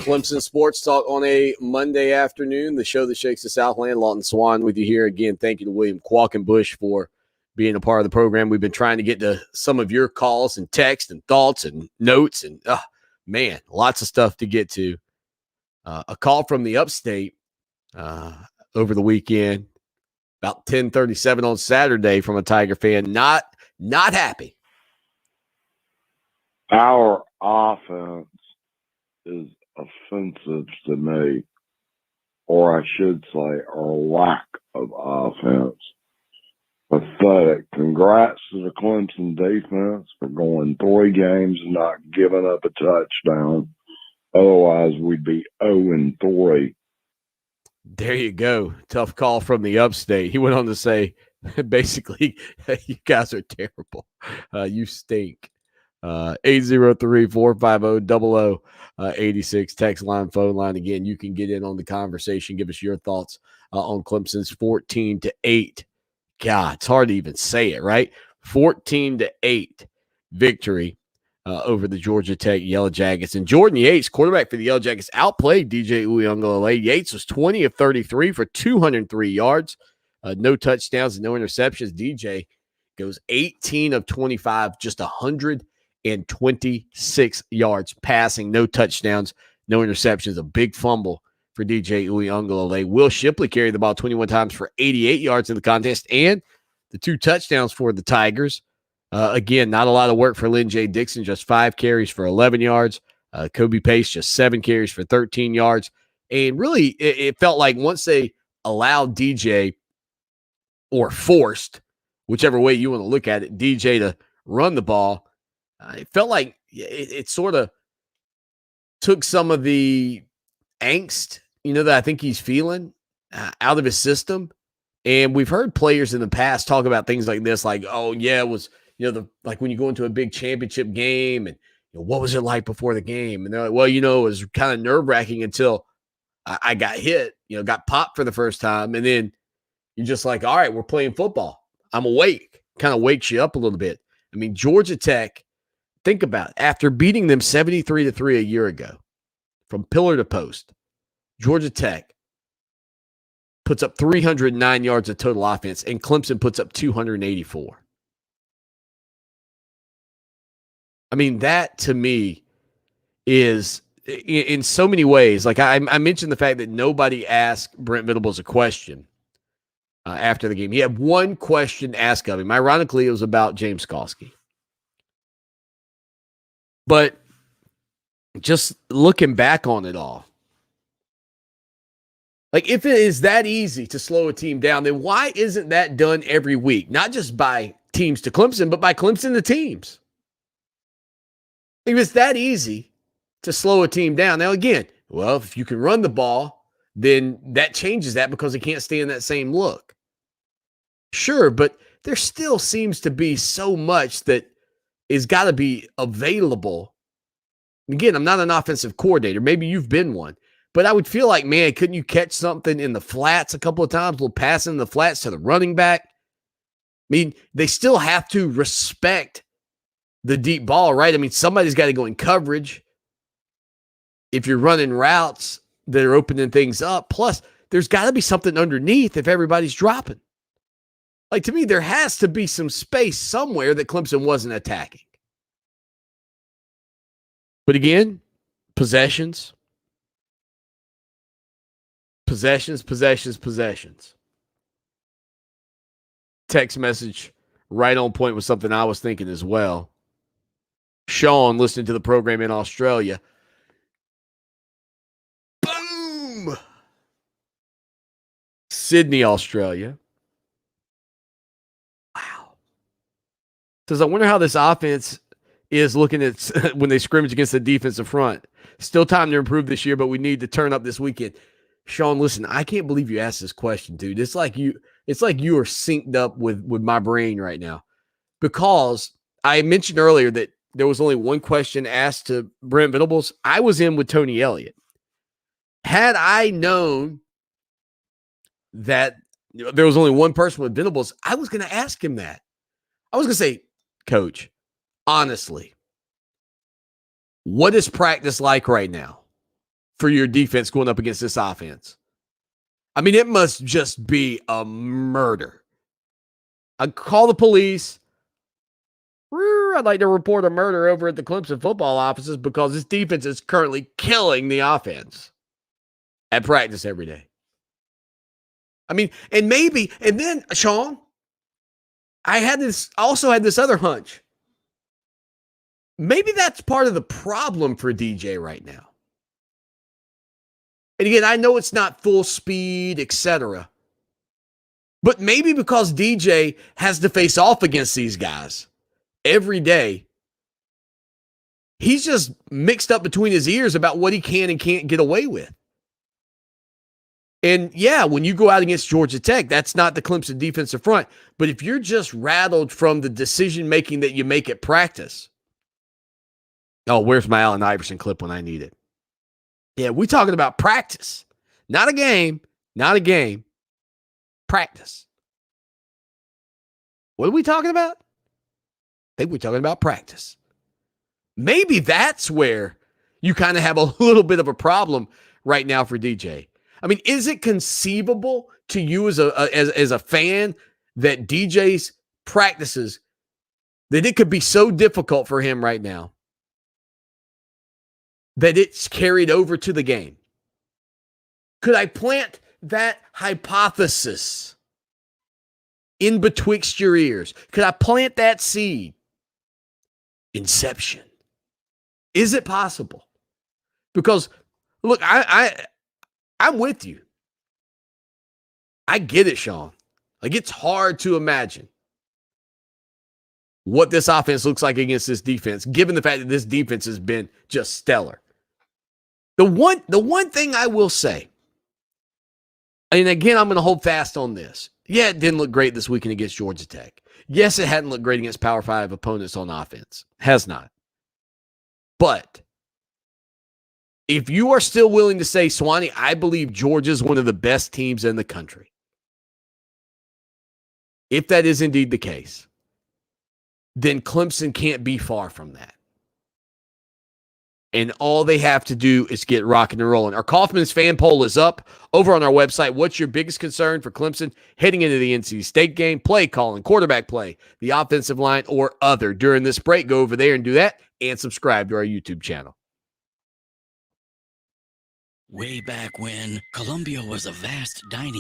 Clemson Sports Talk on a Monday afternoon, the show that shakes the Southland. Lawton Swan with you here again. Thank you to William Qualkenbush for being a part of the program. We've been trying to get to some of your calls and texts and thoughts and notes, and man, lots of stuff to get to. A call from the upstate over the weekend, about 10:37 on Saturday, from a Tiger fan. Not happy. Our offense is offensive to me, or I should say our lack of offense. Pathetic. Congrats to the Clemson defense for going 3 games and not giving up a touchdown. Otherwise, we'd be 0-3. There you go. Tough call from the upstate. He went on to say, basically, you guys are terrible. You stink. 803-450-0086. Text line, phone line. Again, you can get in on the conversation. Give us your thoughts on Clemson's 14-8. God, it's hard to even say it, right? 14-8 victory over the Georgia Tech Yellow Jackets. And Jordan Yates, quarterback for the Yellow Jackets, outplayed DJ Uiagalelei. Yates was 20 of 33 for 203 yards, no touchdowns and no interceptions. DJ goes 18 of 25, just 126 yards passing, no touchdowns, no interceptions. A big fumble for DJ Uiagalelei. Will Shipley carried the ball 21 times for 88 yards in the contest, and the 2 touchdowns for the Tigers. Again, not a lot of work for Lynn J. Dixon, just 5 carries for 11 yards. Kobe Pace, just 7 carries for 13 yards. And really, it felt like once they allowed DJ, or forced, whichever way you want to look at it, DJ to run the ball, it felt like it sort of took some of the angst, that I think he's feeling out of his system. And we've heard players in the past talk about things like this, like, oh, yeah, it was, like when you go into a big championship game and what was it like before the game? And they're like, well, it was kind of nerve-wracking until I got hit, got popped for the first time. And then you're just like, all right, we're playing football. I'm awake. Kind of wakes you up a little bit. I mean, Georgia Tech, think about it. After beating them 73-3 a year ago, from pillar to post, Georgia Tech puts up 309 yards of total offense, and Clemson puts up 284. I mean, that to me is, in so many ways, like I mentioned the fact that nobody asked Brent Venables a question after the game. He had one question asked of him. Ironically, it was about James Skalski. But just looking back on it all, like, if it is that easy to slow a team down, then why isn't that done every week? Not just by teams to Clemson, but by Clemson to teams. If it's that easy to slow a team down. Now, again, well, if you can run the ball, then that changes that because they can't stay in that same look. Sure, but there still seems to be so much that is got to be available. Again, I'm not an offensive coordinator. Maybe you've been one. But I would feel like, man, couldn't you catch something in the flats a couple of times? A little pass in the flats to the running back. I mean, they still have to respect the deep ball, right? I mean, somebody's got to go in coverage if you're running routes that are opening things up. Plus, there's got to be something underneath if everybody's dropping. Like, to me, there has to be some space somewhere that Clemson wasn't attacking. But again, possessions. Possessions. Text message right on point with something I was thinking as well. Sean, listening to the program in Australia. Boom! Sydney, Australia. Wow. Says, I wonder how this offense is looking at when they scrimmage against the defensive front. Still time to improve this year, but we need to turn up this weekend. Sean, listen, I can't believe you asked this question, dude. It's like you are synced up with my brain right now, because I mentioned earlier that there was only one question asked to Brent Venables. I was in with Tony Elliott. Had I known that there was only one person with Venables, I was going to ask him that. I was going to say, Coach, honestly, what is practice like right now? for your defense going up against this offense. I mean, it must just be a murder. I'd call the police. I'd like to report a murder over at the Clemson football offices because this defense is currently killing the offense at practice every day. I mean, and then, Sean, I also had this other hunch. Maybe that's part of the problem for DJ right now. And again, I know it's not full speed, etc. But maybe because DJ has to face off against these guys every day, he's just mixed up between his ears about what he can and can't get away with. And yeah, when you go out against Georgia Tech, that's not the Clemson defensive front. But if you're just rattled from the decision-making that you make at practice, oh, where's my Allen Iverson clip when I need it? Yeah, we're talking about practice. Not a game. Practice. What are we talking about? I think we're talking about practice. Maybe that's where you kind of have a little bit of a problem right now for DJ. I mean, is it conceivable to you as a fan that DJ's practices, that it could be so difficult for him right now that it's carried over to the game? Could I plant that hypothesis in betwixt your ears? Could I plant that seed? Inception. Is it possible? Because, look, I'm with you. I get it, Sean. Like, it's hard to imagine what this offense looks like against this defense, given the fact that this defense has been just stellar. The one thing I will say, and again, I'm going to hold fast on this. Yeah, it didn't look great this weekend against Georgia Tech. Yes, it hadn't looked great against Power 5 opponents on offense. Has not. But if you are still willing to say, Swanny, I believe Georgia's one of the best teams in the country. If that is indeed the case, then Clemson can't be far from that. And all they have to do is get rocking and rolling. Our Kaufman's fan poll is up over on our website. What's your biggest concern for Clemson heading into the NC State game? Play calling, quarterback play, the offensive line, or other. During this break, go over there and do that and subscribe to our YouTube channel. Way back when, Columbia was a vast dining